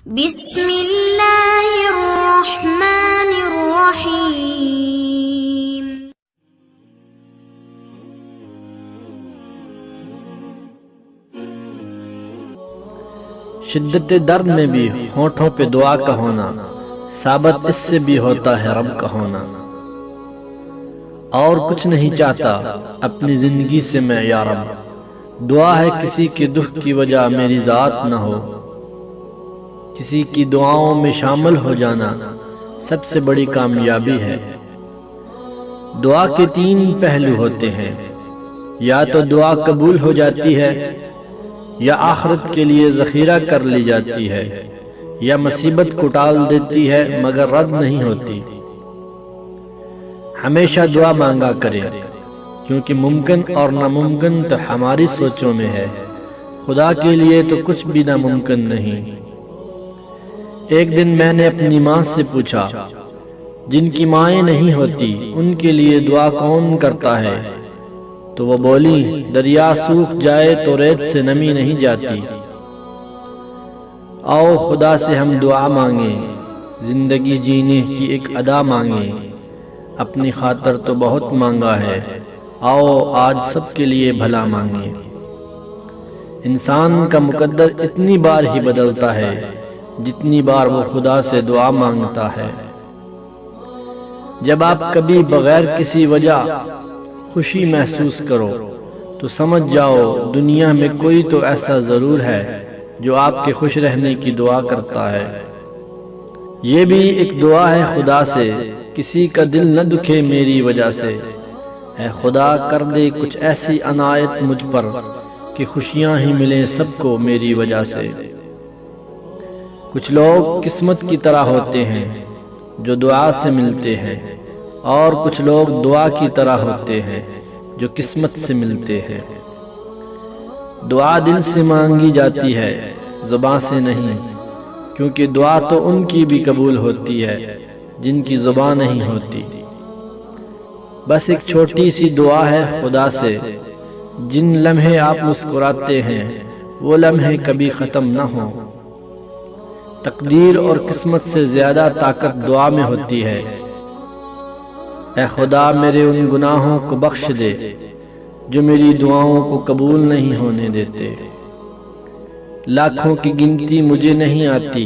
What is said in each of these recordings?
بسم اللہ الرحمن الرحیم۔ شدت درد میں بھی ہونٹوں پہ دعا کا ہونا، ثابت اس سے بھی ہوتا ہے رب کا ہونا۔ اور کچھ نہیں چاہتا اپنی زندگی سے میں یا رب، دعا ہے کسی کے دکھ کی وجہ میری ذات نہ ہو۔ کسی کی دعاؤں میں شامل ہو جانا سب سے بڑی کامیابی ہے۔ دعا کے 3 پہلو ہوتے ہیں، یا تو دعا قبول ہو جاتی ہے، یا آخرت کے لیے ذخیرہ کر لی جاتی ہے، یا مصیبت کو ٹال دیتی ہے مگر رد نہیں ہوتی۔ ہمیشہ دعا مانگا کریں، کیونکہ ممکن اور ناممکن تو ہماری سوچوں میں ہے، خدا کے لیے تو کچھ بھی ناممکن نہیں۔ ایک دن میں نے اپنی ماں سے پوچھا، جن کی مائیں نہیں ہوتی ان کے لیے دعا کون کرتا ہے؟ تو وہ بولی، دریا سوکھ جائے تو ریت سے نمی نہیں جاتی۔ آؤ خدا سے ہم دعا مانگیں، زندگی جینے کی ایک ادا مانگیں۔ اپنی خاطر تو بہت مانگا ہے، آؤ آج سب کے لیے بھلا مانگیں۔ انسان کا مقدر اتنی بار ہی بدلتا ہے جتنی بار وہ خدا سے دعا مانگتا ہے۔ جب آپ کبھی بغیر کسی وجہ خوشی محسوس کرو تو سمجھ جاؤ دنیا میں کوئی تو ایسا ضرور ہے جو آپ کے خوش رہنے کی دعا کرتا ہے۔ یہ بھی ایک دعا ہے خدا سے، کسی کا دل نہ دکھے میری وجہ سے۔ اے خدا کر دے کچھ ایسی عنایت مجھ پر کہ خوشیاں ہی ملیں سب کو میری وجہ سے۔ کچھ لوگ قسمت کی طرح ہوتے ہیں جو دعا سے ملتے ہیں، اور کچھ لوگ دعا کی طرح ہوتے ہیں جو قسمت سے ملتے ہیں۔ دعا دل سے مانگی جاتی ہے، زبان سے نہیں، کیونکہ دعا تو ان کی بھی قبول ہوتی ہے جن کی زبان نہیں ہوتی۔ بس ایک چھوٹی سی دعا ہے خدا سے، جن لمحے آپ مسکراتے ہیں وہ لمحے کبھی ختم نہ ہوں۔ تقدیر اور قسمت سے زیادہ طاقت دعا میں ہوتی ہے۔ اے خدا میرے ان گناہوں کو بخش دے جو میری دعاؤں کو قبول نہیں ہونے دیتے۔ لاکھوں کی گنتی مجھے نہیں آتی،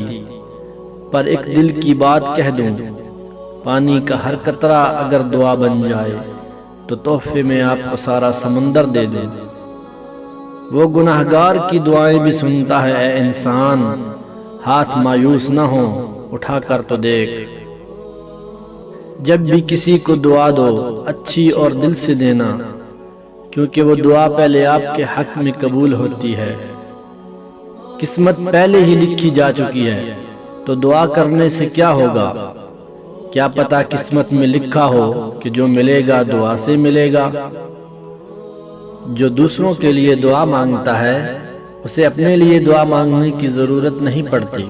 پر ایک دل کی بات کہہ دوں، پانی کا ہر قطرہ اگر دعا بن جائے تو تحفے میں آپ کو سارا سمندر دے دوں۔ وہ گناہگار کی دعائیں بھی سنتا ہے اے انسان، ہاتھ مایوس نہ ہو، اٹھا کر تو دیکھ۔ جب بھی کسی کو دعا دو اچھی اور دل سے دینا، کیونکہ وہ دعا پہلے آپ کے حق میں قبول ہوتی ہے۔ قسمت پہلے ہی لکھی جا چکی ہے تو دعا کرنے سے کیا ہوگا؟ کیا پتا قسمت میں لکھا ہو کہ جو ملے گا دعا سے ملے گا۔ جو دوسروں کے لیے دعا مانگتا ہے اسے اپنے لیے دعا مانگنے کی ضرورت نہیں پڑتی۔